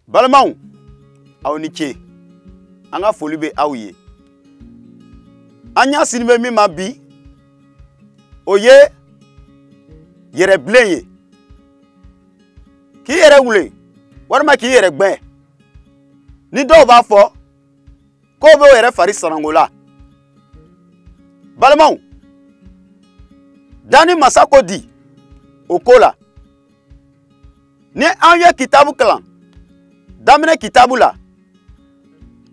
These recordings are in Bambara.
Balmaw aw ni ce anga foli be aw ye anya sinbe mi mabi oye yere blenye ki yere wule warma ki yere gbe ni do ba fo ko be yere fari sarangola Balmaw dani masako di okola ni anye kitabu kalan damine kitabu la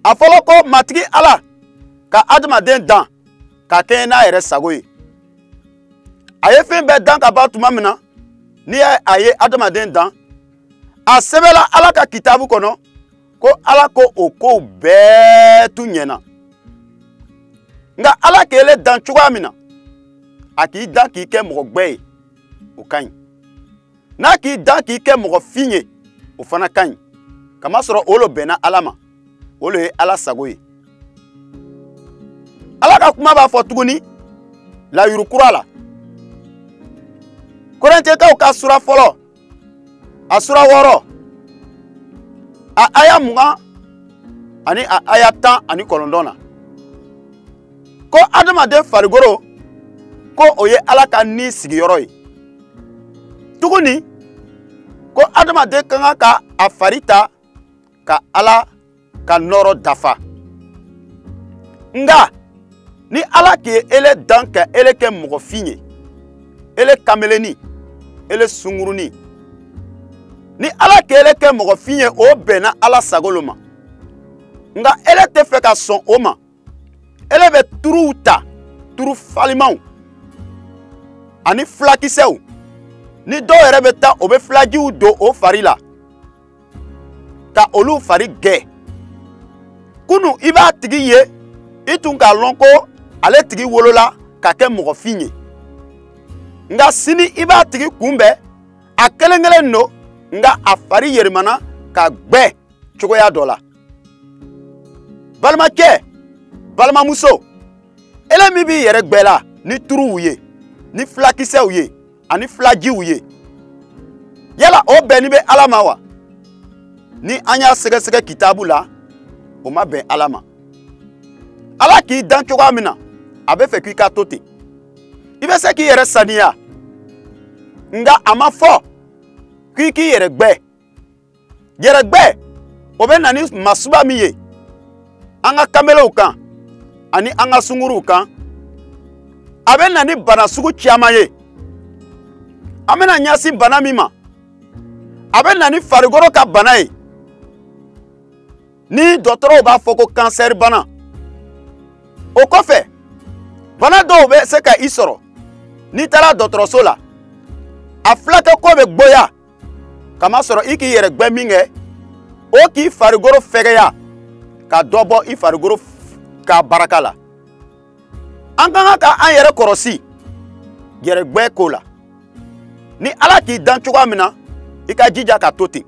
afolo ko matigi ala ka adamaden dan ka kena yere sagoye aye fin be dan ka ba tuma mina ni aye adamaden dan a sebela ala ka kitabu kono ko ala ko oko betu nyena nga ala kele dan chuwa mina aki dan ki ke mo gbe o kan na ki dan ki ke mo finye o fana kan kama soro olo bena alama olo e ala sagoye ala ka kuma ba fo tuguni la yurukura la Korinte ka sura folo asura woro a aya munga ani a aya tan ani kolondona ko adama de farigoro ko oye ala ka ni sigiyoro yi tuguni ko adama de kanga ka afarita ka ala ka noro dafa nga ni ala ke ele danka ele ke mogo finye ele kameleni ele sunguruni ni ala ke ele ke mogo finye o bena ala sagoloma nga ele te fe ka son oma ele be turu uta turu falimau ani flakiseu ni do ere be ta o be flagi u do o farila ka olu fari ge kunu iba tigi ye itun ka lonko ale tigi wolola ka ke mogo finye nga sini iba tigi kumbe a kelengele no nga afari yerimana ka gbe chogoya dola balma ke balma muso ele mi bi yere gbela ni turu uye ni flakise uye ani flagi uye yala o beni be alama wa ni anya sege kitabu la o ma ben alama ala ki dan choga mina abe fe ki ka tote ibe se ki yere saniya nga ama fo ki yere gbe o be nani masuba miye anga kamelo kan ani anga sunguru kan abe nani bana sugu chiamaye amena nyasi bana mima abe nani farigoro ka bana ye ni docteur ba foko cancer bana o kofe bana do be se ka isoro ni tara docteur sola aflaka ko be gboya kama soro iki yere gbe minge o ki farigoro fegeya ka dobo i farigoro ka barakala anga ka an yere korosi yere gbe kola ni ala ki dan chuwa mina ika jija ka tote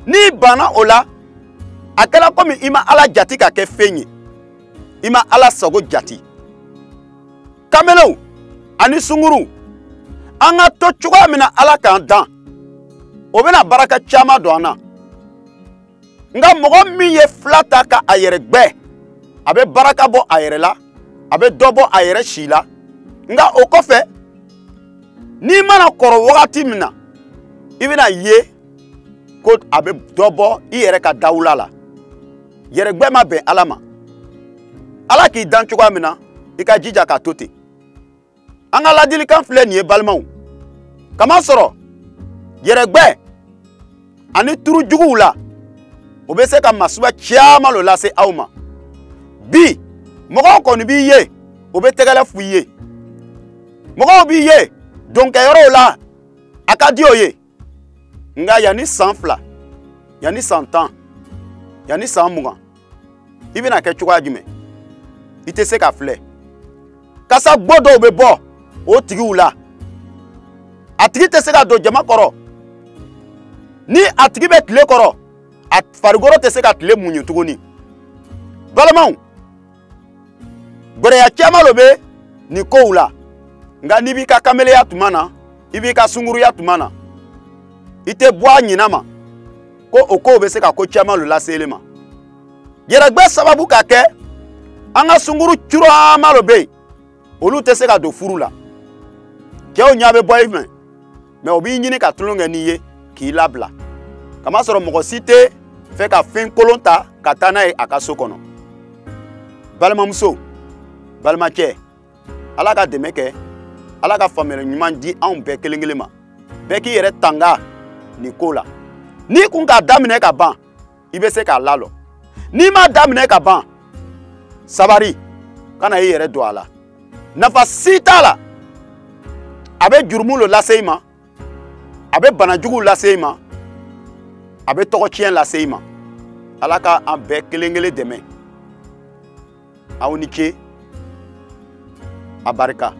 ni bana ola akela komi ima ala jati ka ke fenye ima ala sogo jati kamelo ani sunguru anga to chuwa mina ala kan dan obena baraka chama do ana nga mogo mi ye flata ka ayere gbe abe baraka bo ayere la abe dobo ayere shila nga okofe ni mana koro wakati mina ibina ye ko abe dobo iyere ka dawula la yere gbe ma be alama ala ki dan chukwa mina ika jija ka tote anga la dili kan fle ni balmaw kama soro yere gbe ani turu jugu la obese ka masuba chiama lo la se awma bi mogo ko ni bi ye obe tegala fuye mogo bi ye donc yoro la akadi oye nga yani sanfla yani santan yani samunga ibina ke chukwa jime ite se ka fle kasa gbodo obe bo o tigi ula atigi te se ka do jama koro ni atigi be tile koro at farigoro te se ka tile munyu tugoni balamaw gore ya chama lobe ni ko ula nga nibi ka kamele ya tumana ibi ka sunguru ya tumana ite bwa nyinama ko o ko bɛ se ka ko caman lo lase ele ma yɛrɛgbɛ sababu ka kɛ an ka sunguru caman lo bɛ yen olu tɛ se ka don furu la cɛw ɲɛ bɛ bɔ i fɛ mais o b'i ɲini ka tulon kɛ n'i ye k'i labila kamasɔrɔ mɔgɔ si tɛ fɛ ka fɛn kolon ta ka taa n'a ye a ka so kɔnɔ balimamuso balimacɛ ala ka dɛmɛ kɛ ala ka faamuyali ɲuman di anw bɛɛ kelen kelen ma bɛɛ k'i yɛrɛ tanga nin ko la n'i kun k'a daminɛ ka ban i bɛ se k'a lalɔ n'i m'a daminɛ ka ban sabari kana i yɛrɛ don a la nafa si t'a la a bɛ jurumu lo lase i ma a bɛ banajugu lase i ma a bɛ tɔgɔ tiɲɛ lase i ma ala ka an bɛɛ kelen kelen dɛmɛ aw ni ce a barika